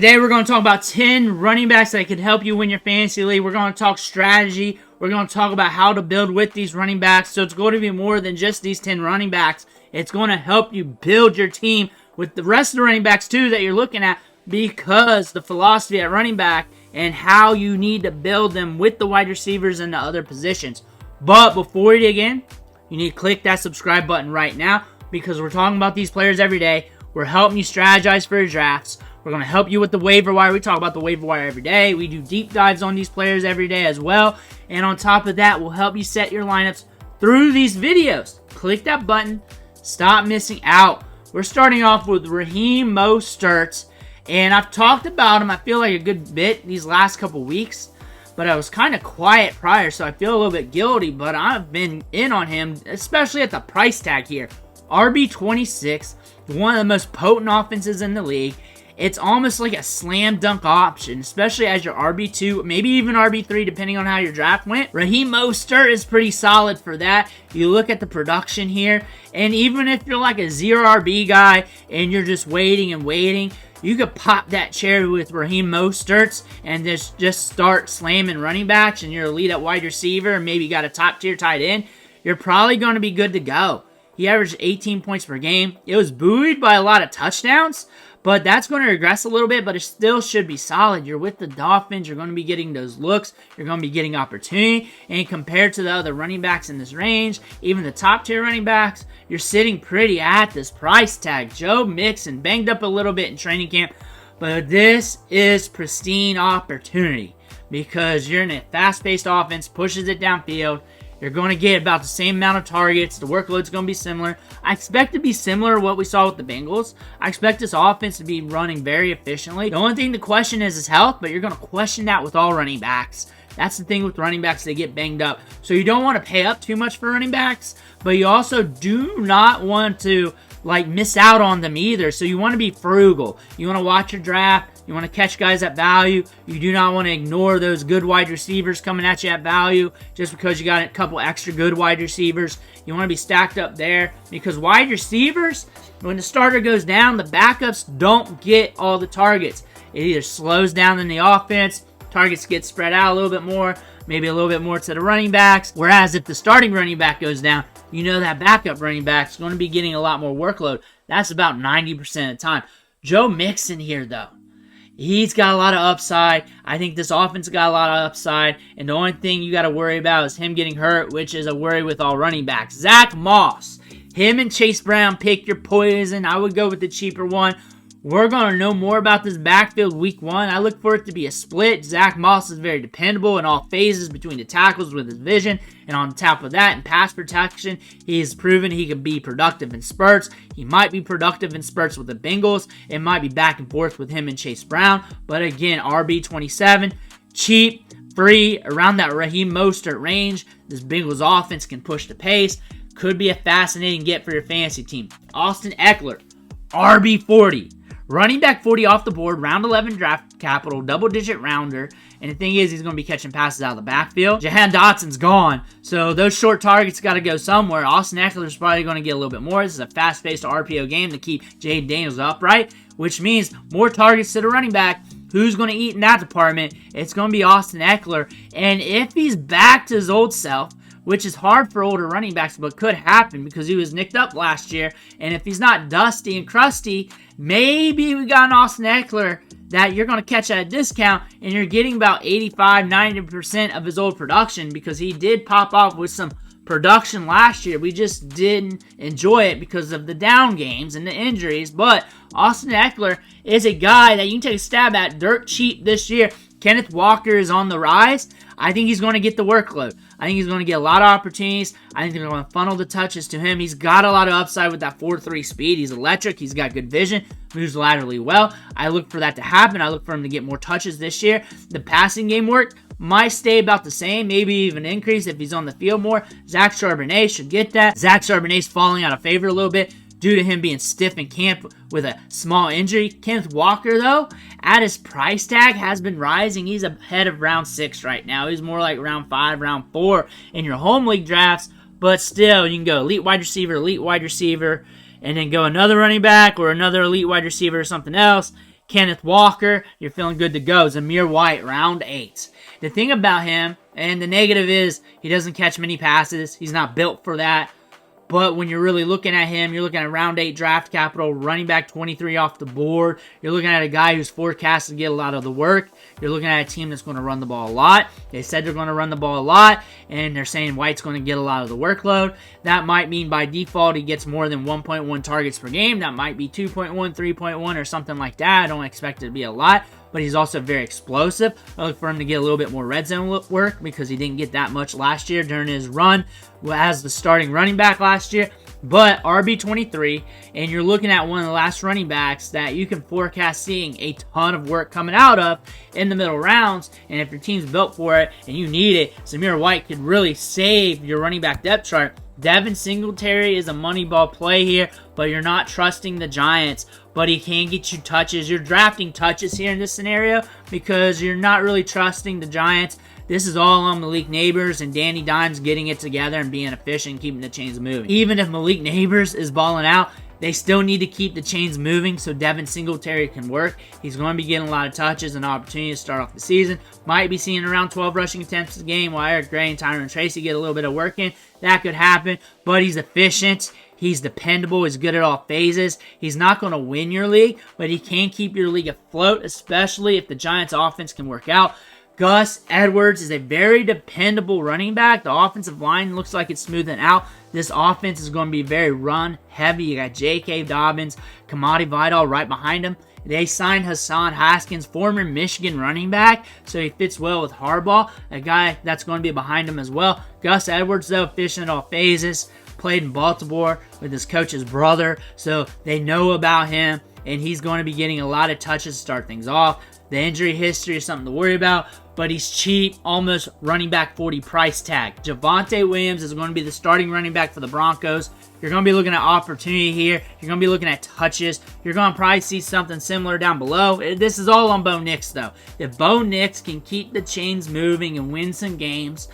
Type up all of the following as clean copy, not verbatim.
Today we're going to talk about 10 running backs that could help you win your fantasy league. We're going to talk strategy. We're going to talk about how to build with these running backs. So it's going to be more than just these 10 running backs. It's going to help you build your team with the rest of the running backs too that you're looking at, because the philosophy at running back and how you need to build them with the wide receivers and the other positions. But before you dig in, you need to click that subscribe button right now, because we're talking about these players every day. We're helping you strategize for your drafts. We're going to help you with the waiver wire. We talk about the waiver wire every day. We do deep dives on these players every day as well. And on top of that, we'll help you set your lineups through these videos. Click that button. Stop missing out. We're starting off with Raheem Mostert. And I've talked about him, I feel like, a good bit these last couple weeks. But I was kind of quiet prior, so I feel a little bit guilty. But I've been in on him, especially at the price tag here. RB26, one of the most potent offenses in the league. It's almost like a slam dunk option, especially as your RB2, maybe even RB3, depending on how your draft went. Raheem Mostert is pretty solid for that. You look at the production here, and even if you're like a 0 RB guy and you're just waiting and waiting, you could pop that cherry with Raheem Mostert and just start slamming running backs, and you're elite at wide receiver, and maybe you got a top tier tight end. You're probably going to be good to go. He averaged 18 points per game. It was buoyed by a lot of touchdowns, but that's going to regress a little bit, but it still should be solid. You're with the Dolphins. You're going to be getting those looks. You're going to be getting opportunity. And compared to the other running backs in this range, even the top tier running backs, you're sitting pretty at this price tag. Joe Mixon banged up a little bit in training camp, but this is pristine opportunity because you're in a fast-paced offense, pushes it downfield. You're going to get about the same amount of targets. The workload's going to be similar. I expect it to be similar to what we saw with the Bengals. I expect this offense to be running very efficiently. The only thing to question is his health, but you're going to question that with all running backs. That's the thing with running backs, they get banged up. So you don't want to pay up too much for running backs, but you also do not want to miss out on them either. So you want to be frugal. You want to watch your draft. You want to catch guys at value. You do not want to ignore those good wide receivers coming at you at value just because you got a couple extra good wide receivers. You want to be stacked up there because wide receivers, when the starter goes down, the backups don't get all the targets. It either slows down in the offense, targets get spread out a little bit more, maybe a little bit more to the running backs. Whereas if the starting running back goes down, you know that backup running back is going to be getting a lot more workload. That's about 90% of the time. Joe Mixon here, though. He's got a lot of upside. I think this offense got a lot of upside. And the only thing you got to worry about is him getting hurt, which is a worry with all running backs. Zach Moss. Him and Chase Brown, pick your poison. I would go with the cheaper one. We're going to know more about this backfield week 1. I look for it to be a split. Zach Moss is very dependable in all phases between the tackles with his vision. And on top of that, in pass protection, he has proven he can be productive in spurts. He might be productive in spurts with the Bengals. It might be back and forth with him and Chase Brown. But again, RB27, cheap, free, around that Raheem Mostert range. This Bengals offense can push the pace. Could be a fascinating get for your fantasy team. Austin Ekeler, RB40. Running back 40 off the board, round 11 draft capital, double-digit rounder. And the thing is, he's going to be catching passes out of the backfield. Jahan Dotson's gone, so those short targets got to go somewhere. Austin Ekeler's probably going to get a little bit more. This is a fast-paced RPO game to keep Jay Daniels upright, which means more targets to the running back. Who's going to eat in that department? It's going to be Austin Ekeler. And if he's back to his old self, which is hard for older running backs, but could happen because he was nicked up last year. And if he's not dusty and crusty, maybe we got an Austin Ekeler that you're going to catch at a discount, and you're getting about 85-90% of his old production because he did pop off with some production last year. We just didn't enjoy it because of the down games and the injuries. But Austin Ekeler is a guy that you can take a stab at dirt cheap this year. Kenneth Walker is on the rise. I think he's going to get the workload. I think he's going to get a lot of opportunities. I think they're going to funnel the touches to him. He's got a lot of upside with that 4.3 speed. He's electric. He's got good vision. Moves laterally well. I look for that to happen. I look for him to get more touches this year. The passing game work might stay about the same, maybe even increase if he's on the field more. Zach Charbonnet should get that. Zach Charbonnet's falling out of favor a little bit due to him being stiff in camp with a small injury. Kenneth Walker, though, at his price tag, has been rising. He's ahead of round 6 right now. He's more like round 5, round 4 in your home league drafts. But still, you can go elite wide receiver, and then go another running back or another elite wide receiver or something else. Kenneth Walker, you're feeling good to go. Zamir White, round 8. The thing about him, and the negative is, he doesn't catch many passes. He's not built for that. But when you're really looking at him, you're looking at round 8 draft capital, running back 23 off the board. You're looking at a guy who's forecast to get a lot of the work. You're looking at a team that's going to run the ball a lot. They said they're going to run the ball a lot, and they're saying White's going to get a lot of the workload. That might mean by default he gets more than 1.1 targets per game. That might be 2.1, 3.1, or something like that. I don't expect it to be a lot. But he's also very explosive. I look for him to get a little bit more red zone work because he didn't get that much last year during his run as the starting running back last year. But RB23, and you're looking at one of the last running backs that you can forecast seeing a ton of work coming out of in the middle rounds. And if your team's built for it and you need it, Zamir White could really save your running back depth chart. Devin Singletary is a money ball play here, but you're not trusting the Giants. But he can get you touches. You're drafting touches here in this scenario because you're not really trusting the Giants. This is all on Malik Neighbors and Danny Dimes getting it together and being efficient, keeping the chains moving. Even if Malik Neighbors is balling out, they still need to keep the chains moving so Devin Singletary can work. He's going to be getting a lot of touches and opportunity to start off the season. Might be seeing around 12 rushing attempts a game while Eric Gray and Tyron Tracy get a little bit of work in. That could happen, but he's efficient. He's dependable. He's good at all phases. He's not going to win your league, but he can keep your league afloat, especially if the Giants' offense can work out. Gus Edwards is a very dependable running back. The offensive line looks like it's smoothing out. This offense is going to be very run-heavy. You got J.K. Dobbins, Kamadi Vidal right behind him. They signed Hassan Haskins, former Michigan running back, so he fits well with Harbaugh, a guy that's going to be behind him as well. Gus Edwards, though, efficient at all phases. Played in Baltimore with his coach's brother, so they know about him, and he's going to be getting a lot of touches to start things off. The injury history is something to worry about, but he's cheap, almost running back 40 price tag. Javonte Williams is going to be the starting running back for the Broncos. You're going to be looking at opportunity here. You're going to be looking at touches. You're going to probably see something similar down below. This is all on Bo Nix, though. If Bo Nix can keep the chains moving and win some games,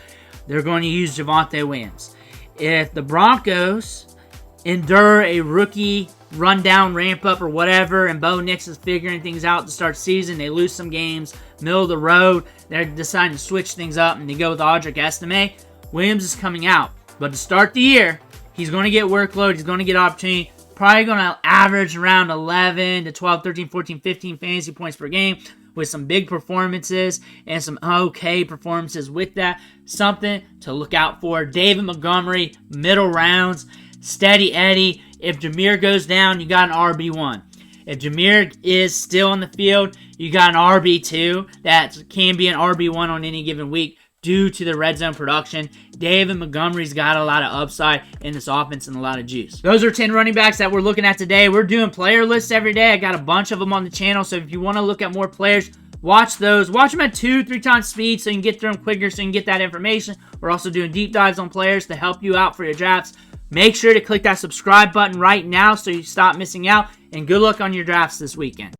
they're going to use Javonte Williams. If the Broncos endure a rookie rundown, ramp up, or whatever, and Bo Nix is figuring things out to start season, they lose some games, middle of the road, they're deciding to switch things up, and they go with Audric Estime, Williams is coming out. But to start the year, he's going to get workload, he's going to get opportunity, probably going to average around 11 to 12, 13, 14, 15 fantasy points per game, with some big performances and some okay performances with that. Something to look out for. David Montgomery, middle rounds. Steady Eddie. If Zamir goes down, you got an RB1. If Zamir is still on the field, you got an RB2. That can be an RB1 on any given week due to the red zone production. David Montgomery's got a lot of upside in this offense and a lot of juice. Those are 10 running backs that we're looking at today. We're doing player lists every day. I got a bunch of them on the channel, so if you want to look at more players, watch those. Watch them at 2-3 times speed so you can get through them quicker so you can get that information. We're also doing deep dives on players to help you out for your drafts. Make sure to click that subscribe button right now so you stop missing out, and good luck on your drafts this weekend.